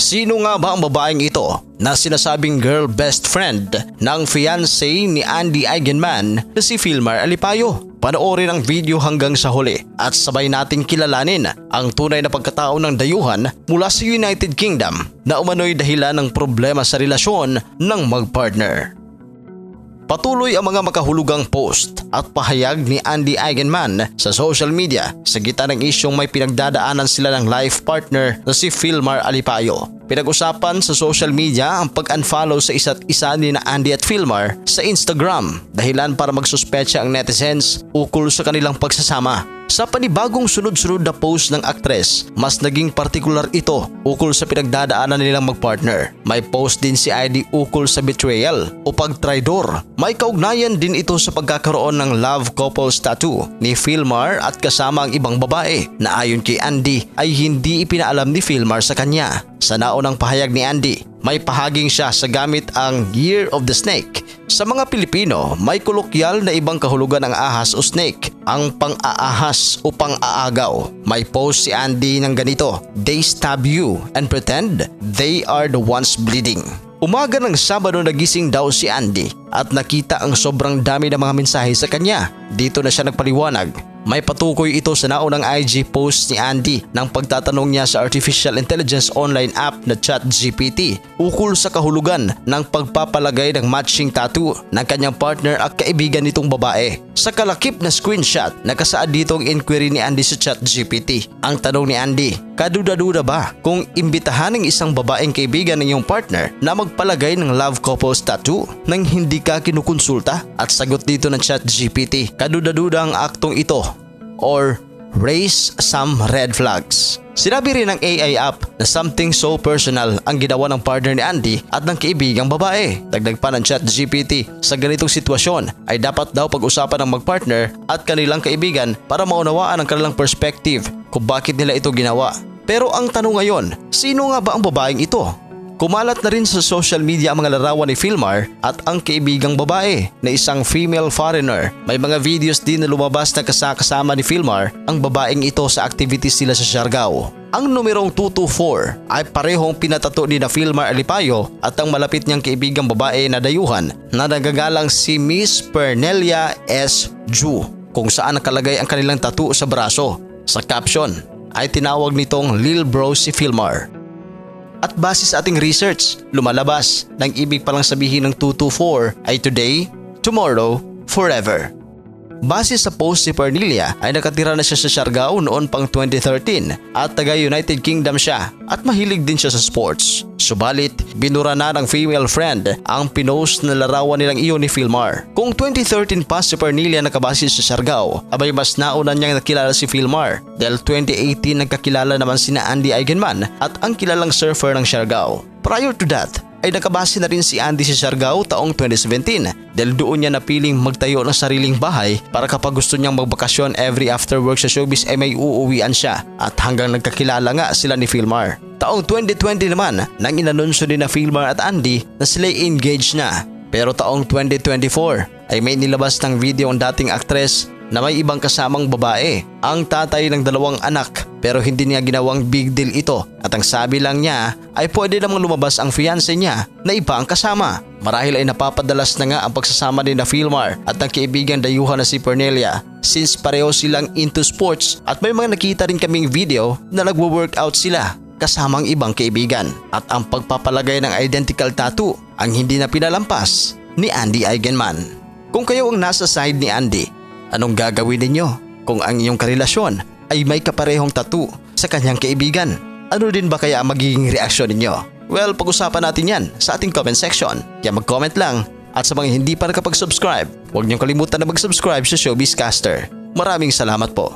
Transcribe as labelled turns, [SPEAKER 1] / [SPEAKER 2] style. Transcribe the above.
[SPEAKER 1] Sino nga ba ang babaeng ito na sinasabing girl best friend ng fiancé ni Andy Eigenman na si Filmar Alipayo? Panoorin ang video hanggang sa huli at sabay nating kilalanin ang tunay na pagkatao ng dayuhan mula sa United Kingdom na umano'y dahilan ng problema sa relasyon ng magpartner. Patuloy ang mga makahulugang post at pahayag ni Andy Eigenman sa social media sa gitna ng isyong may pinagdadaanan sila ng life partner na si Filmar Alipayo. Pinag-usapan sa social media ang pag-unfollow sa isa't isa ni na Andy at Filmar sa Instagram, dahilan para magsuspecha ang netizens ukol sa kanilang pagsasama. Sa panibagong sunod-sunod na post ng aktres, mas naging partikular ito ukol sa pinagdadaanan nilang magpartner. May post din si Andy ukol sa betrayal o pagtraidor. May kaugnayan din ito sa pagkakaroon ng love couples tattoo ni Filmar at kasama ang ibang babae na ayon kay Andy ay hindi ipinaalam ni Filmar sa kanya. Sa naunang pahayag ni Andy, may pahaging siya sa gamit ang Year of the Snake. Sa mga Pilipino, may kolokyal na ibang kahulugan ang ahas o snake, ang pang-aahas o pang-aagaw. May post si Andy ng ganito, "They stab you and pretend they are the ones bleeding." Umaga ng Sabado nagising daw si Andy at nakita ang sobrang dami ng mga mensahe sa kanya. Dito na siya nagpaliwanag. May patukoy ito sa naunang IG post ni Andy nang pagtatanong niya sa artificial intelligence online app na ChatGPT ukol sa kahulugan ng pagpapalagay ng matching tattoo ng kanyang partner at kaibigan nitong babae. Sa kalakip na screenshot, nakasaad dito ang inquiry ni Andy sa ChatGPT. Ang tanong ni Andy, kaduda-duda ba kung imbitahan ng isang babaeng kaibigan ng iyong partner na magpalagay ng love couples tattoo nang hindi ka kinukonsulta? At sagot dito ng ChatGPT, kaduda-duda ang aktong ito or raise some red flags. Sinabi rin ng AI app na something so personal ang ginawa ng partner ni Andy at ng kaibigang babae. Dagdag pa ng ChatGPT, sa ganitong sitwasyon ay dapat daw pag-usapan ng magpartner at kanilang kaibigan para maunawaan ang kanilang perspective kung bakit nila ito ginawa. Pero ang tanong ngayon, sino nga ba ang babaeng ito? Kumalat na rin sa social media ang mga larawan ni Filmar at ang kaibigang babae na isang female foreigner. May mga videos din na lumabas na kasama ni Filmar ang babaeng ito sa activities nila sa Siargao. Ang numerong 224 ay parehong pinatato ni na Filmar Alipayo at ang malapit niyang kaibigang babae na dayuhan na nagagalang si Miss Pernelia S. Ju, kung saan nakalagay ang kanilang tattoo sa braso. Sa caption ay tinawag nitong Lil Bro si Filmar. At base sa ating research, lumalabas na ang ibig palang sabihin ng 224 ay today, tomorrow, forever. Base sa post si Pernelia ay nakatira na siya sa Siargao noon pang 2013 at taga United Kingdom siya at mahilig din siya sa sports. Subalit, binura na ng female friend ang pinost na larawan nilang iyon ni Filmar. Kung 2013 pa si Pernelia nakabase sa Siargao, abay mas nauna niyang nakilala si Filmar dahil 2018 nagkakilala naman sina Andy Eigenman at ang kilalang surfer ng Siargao. Prior to that, ay nakabase na rin si Andy sa Siargao taong 2017 dahil doon niya napiling magtayo ng sariling bahay para kapag gusto niyang magbakasyon every after work sa showbiz ay may uuwian siya at hanggang nagkakilala nga sila ni Filmar. Taong 2020 naman nang inanunsyo din na Filmar at Andy na sila'y engaged na. Pero taong 2024 ay may nilabas ng video ang dating aktres na may ibang kasamang babae, ang tatay ng 2 anak, pero hindi niya ginawang big deal ito at ang sabi lang niya ay pwede namang lumabas ang fiancé niya na iba ang kasama. Marahil ay napapadalas na nga ang pagsasama ni na Filmar at ang kaibigan dayuhan na si Pernelia since pareho silang into sports at may mga nakita rin kaming video na nagwo-workout sila kasamang ibang kaibigan. At ang pagpapalagay ng identical tattoo ang hindi na pinalampas ni Andy Eigenman. Kung kayo ang nasa side ni Andy, anong gagawin ninyo kung ang inyong karelasyon ay may kaparehong tattoo sa kanyang kaibigan? Ano din ba kaya ang magiging reaksyon ninyo? Well, pag-usapan natin yan sa ating comment section. Kaya mag-comment lang. At sa mga hindi pa nakapag-subscribe, huwag niyong kalimutan na mag-subscribe sa Showbiz Caster. Maraming salamat po.